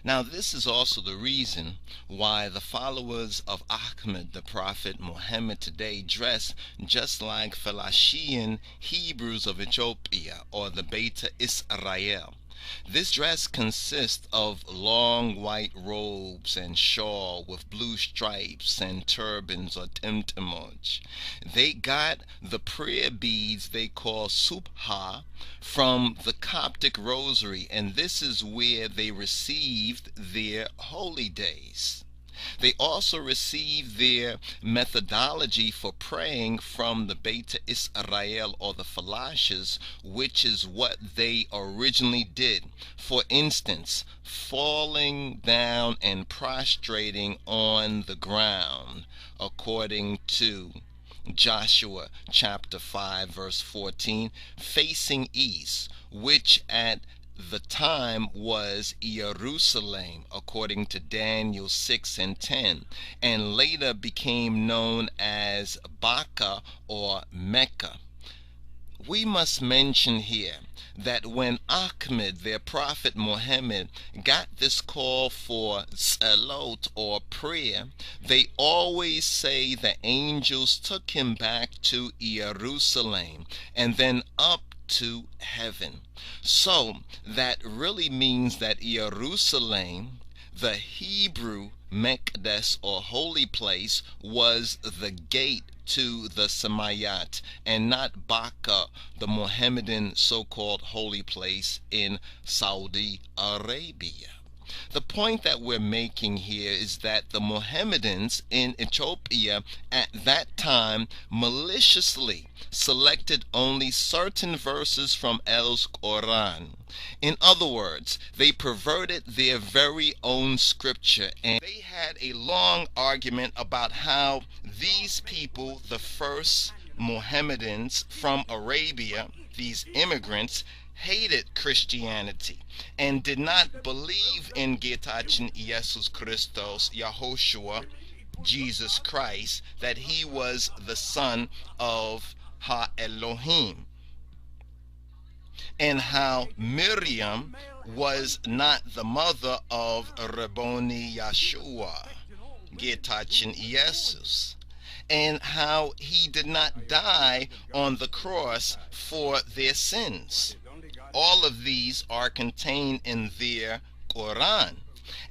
Now this is also the reason why the followers of Ahmed, the Prophet Muhammad today, dress just like Phalashian Hebrews of Ethiopia or the Beta Israel. This dress consists of long white robes and shawl with blue stripes and turbans or temtemoj. They got the prayer beads they call subha from the Coptic rosary, and this is where they received their holy days. They also received their methodology for praying from the Beta Israel or the Falashas, which is what they originally did. For instance, falling down and prostrating on the ground, according to Joshua chapter 5 verse 14, facing east, which at the time was Jerusalem, according to Daniel 6 and 10, and later became known as Baka or Mecca. We must mention here that when Ahmed, their prophet Muhammad, got this call for salot or prayer, they always say the angels took him back to Jerusalem and then up to heaven. So that really means that Jerusalem, the Hebrew Mekdes or holy place, was the gate to the Samayat, and not Baka, the Mohammedan so-called holy place in Saudi Arabia. The point that we're making here is that the Mohammedans in Ethiopia at that time maliciously selected only certain verses from El's Quran. In other words, they perverted their very own scripture, and they had a long argument about how these people, the first Mohammedans from Arabia, these immigrants, hated Christianity and did not believe in Getachin Jesus Christos, Yahoshua, Jesus Christ, that he was the son of Ha-Elohim, and how Miriam was not the mother of Rabboni Yeshua, Getachin Jesus, and how he did not die on the cross for their sins. All of these are contained in their Quran,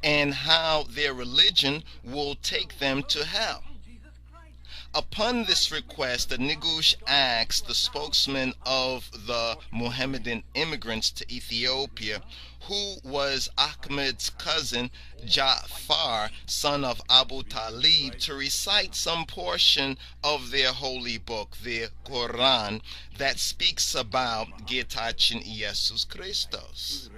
and how their religion will take them to hell. Upon this request, the Negush asked the spokesman of the Mohammedan immigrants to Ethiopia, who was Ahmed's cousin Ja'far, son of Abu Talib, to recite some portion of their holy book, their Quran, that speaks about Getachin Jesus Christos.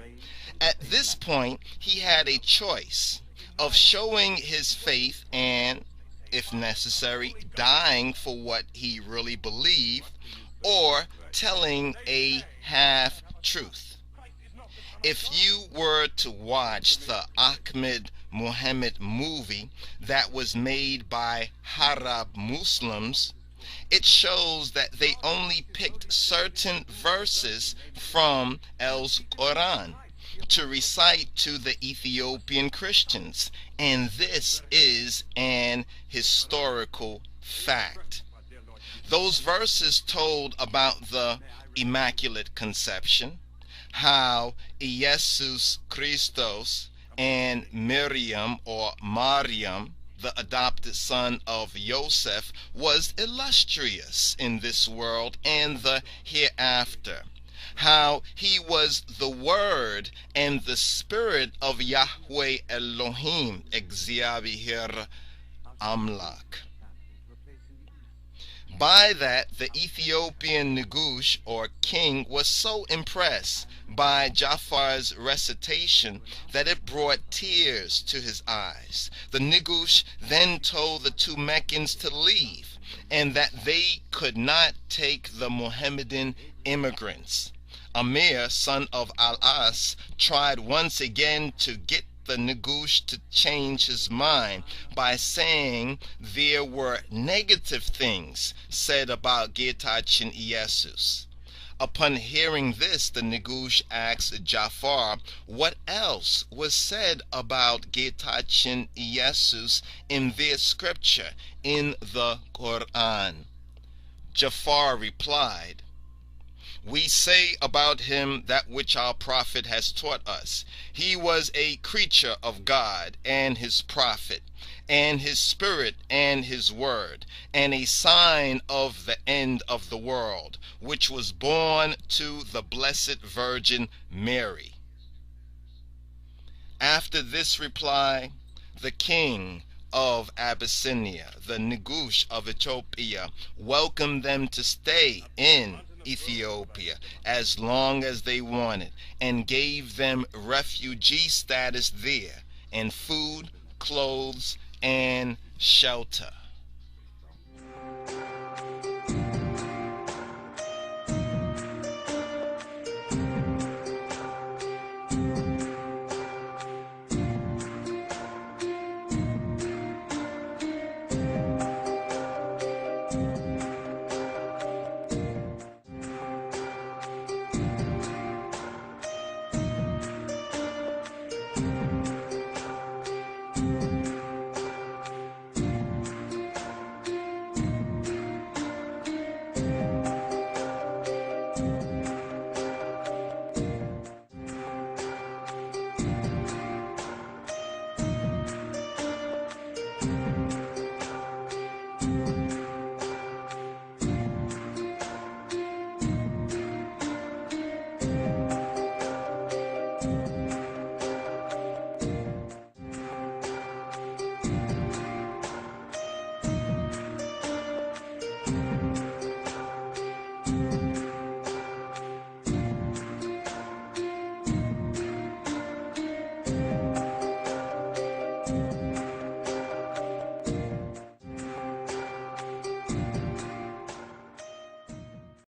At this point, he had a choice of showing his faith and, if necessary, dying for what he really believed, or telling a half-truth. If you were to watch the Ahmed Muhammad movie that was made by Arab Muslims, it shows that they only picked certain verses from El's Quran to recite to the Ethiopian Christians, and this is an historical fact. Those verses told about the Immaculate Conception, how Jesus Christos and Miriam or Mariam, the adopted son of Joseph, was illustrious in this world and the hereafter, how he was the Word and the Spirit of Yahweh Elohim, Exyabihir Amlak. By that, the Ethiopian Negush, or king, was so impressed by Ja'far's recitation that it brought tears to his eyes. The Negush then told the two Meccans to leave, and that they could not take the Mohammedan immigrants. Amir, son of Al-As, tried once again to get the Negush to change his mind by saying there were negative things said about Getachin Jesus. Upon hearing this, the Negush asked Jafar what else was said about Getachin Jesus in their scripture in the Quran. Jafar replied, "We say about him that which our prophet has taught us. He was a creature of God and his prophet, and his spirit and his word, and a sign of the end of the world, which was born to the Blessed Virgin Mary." After this reply, the king of Abyssinia, the Negush of Ethiopia, welcomed them to stay in Ethiopia as long as they wanted, and gave them refugee status there, and food, clothes, and shelter.